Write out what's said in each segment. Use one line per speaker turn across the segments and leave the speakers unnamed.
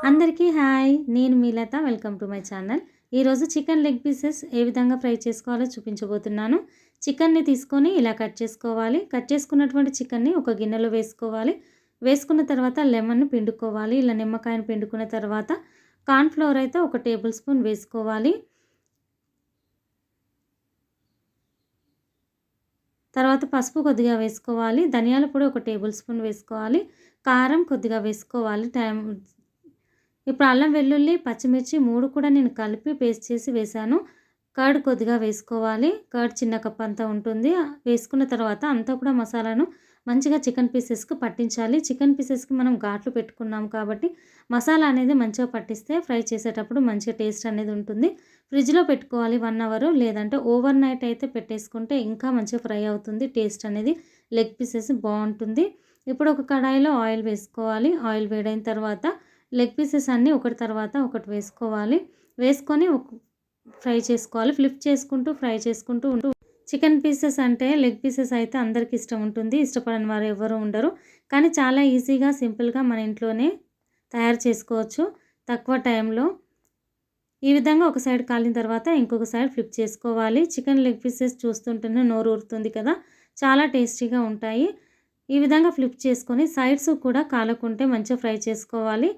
అందరికీ హాయ్, నేను మీ Latha. Welcome to my channel. ఈరోజు చికెన్ లెగ్ పీసెస్ ఏ విధంగా ఫ్రై చేసుకోవాలో చూపించబోతున్నాను. చికెన్ని తీసుకొని ఇలా కట్ చేసుకోవాలి. కట్ చేసుకున్నటువంటి చికెన్ని ఒక గిన్నెలో వేసుకోవాలి. వేసుకున్న తర్వాత లెమన్ పిండుకోవాలి. ఇలా నిమ్మకాయను పిండుకున్న తర్వాత కార్న్‌ఫ్లోర్ అయితే 1 టేబుల్ స్పూన్ వేసుకోవాలి. తర్వాత పసుపు కొద్దిగా వేసుకోవాలి. ధనియాల పొడి 1 టేబుల్ స్పూన్ వేసుకోవాలి. కారం కొద్దిగా వేసుకోవాలి. ఇప్పుడు అల్లం వెల్లుల్లి పచ్చిమిర్చి 3 కూడా నేను కలిపి పేస్ట్ చేసి వేశాను. కర్డ్ కొద్దిగా వేసుకోవాలి. కర్డ్ చిన్న కప్ అంతా ఉంటుంది. వేసుకున్న తర్వాత అంతా కూడా మసాలాను మంచిగా చికెన్ పీసెస్కి పట్టించాలి. చికెన్ పీసెస్కి మనం ఘాట్లు పెట్టుకున్నాం కాబట్టి మసాలా అనేది మంచిగా పట్టిస్తే ఫ్రై చేసేటప్పుడు మంచిగా టేస్ట్ అనేది ఉంటుంది. ఫ్రిడ్జ్లో పెట్టుకోవాలి 1 అవర్, లేదంటే ఓవర్ నైట్ అయితే పెట్టేసుకుంటే ఇంకా మంచిగా ఫ్రై అవుతుంది. టేస్ట్ అనేది లెగ్ పీసెస్ బాగుంటుంది. ఇప్పుడు ఒక కడాయిలో ఆయిల్ వేసుకోవాలి. ఆయిల్ వేడైన తర్వాత లెగ్ పీసెస్ అన్నీ ఒకటి తర్వాత ఒకటి వేసుకోవాలి. వేసుకొని ఫ్రై చేసుకోవాలి. ఫ్లిప్ చేసుకుంటూ ఫ్రై చేసుకుంటూ చికెన్ పీసెస్ అంటే లెగ్ పీసెస్ అయితే అందరికీ ఇష్టం ఉంటుంది. ఇష్టపడని వారు ఎవరు ఉండరు. కానీ చాలా ఈజీగా సింపుల్గా మన ఇంట్లోనే తయారు చేసుకోవచ్చు తక్కువ టైంలో. ఈ విధంగా ఒక సైడ్ కాలిన తర్వాత ఇంకొక సైడ్ ఫ్లిప్ చేసుకోవాలి. చికెన్ లెగ్ పీసెస్ చూస్తుంటేనే నోరు ఊరుతుంది కదా, చాలా టేస్టీగా ఉంటాయి. ఈ విధంగా ఫ్లిప్ చేసుకొని సైడ్స్ కూడా కాలకుంటే మంచిగా ఫ్రై చేసుకోవాలి.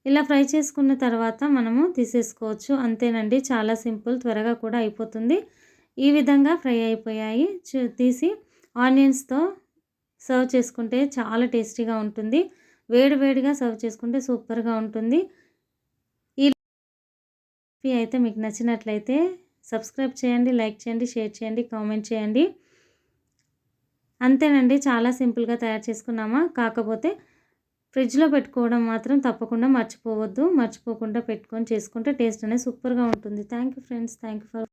ఇలా ఫ్రై చేసుకున్న తర్వాత మనము తీసేసుకోవచ్చు. అంతేనండి, చాలా సింపుల్, త్వరగా కూడా అయిపోతుంది. ఈ విధంగా ఫ్రై అయిపోయాయి. తీసి ఆనియన్స్తో సర్వ్ చేసుకుంటే చాలా టేస్టీగా ఉంటుంది. వేడివేడిగా సర్వ్ చేసుకుంటే సూపర్గా ఉంటుంది. ఈ రెసిపీ అయితే మీకు నచ్చినట్లయితే సబ్స్క్రైబ్ చేయండి, లైక్ చేయండి, షేర్ చేయండి, కామెంట్ చేయండి. అంతేనండి, చాలా సింపుల్గా తయారు చేసుకున్నామా. కాకపోతే ఫ్రిడ్జ్లో పెట్టుకోవడం మాత్రం తప్పకుండా మర్చిపోవద్దు. మర్చిపోకుండా పెట్టుకొని చేసుకుంటే టేస్ట్ అనేది సూపర్గా ఉంటుంది. Thank you friends. Thank you for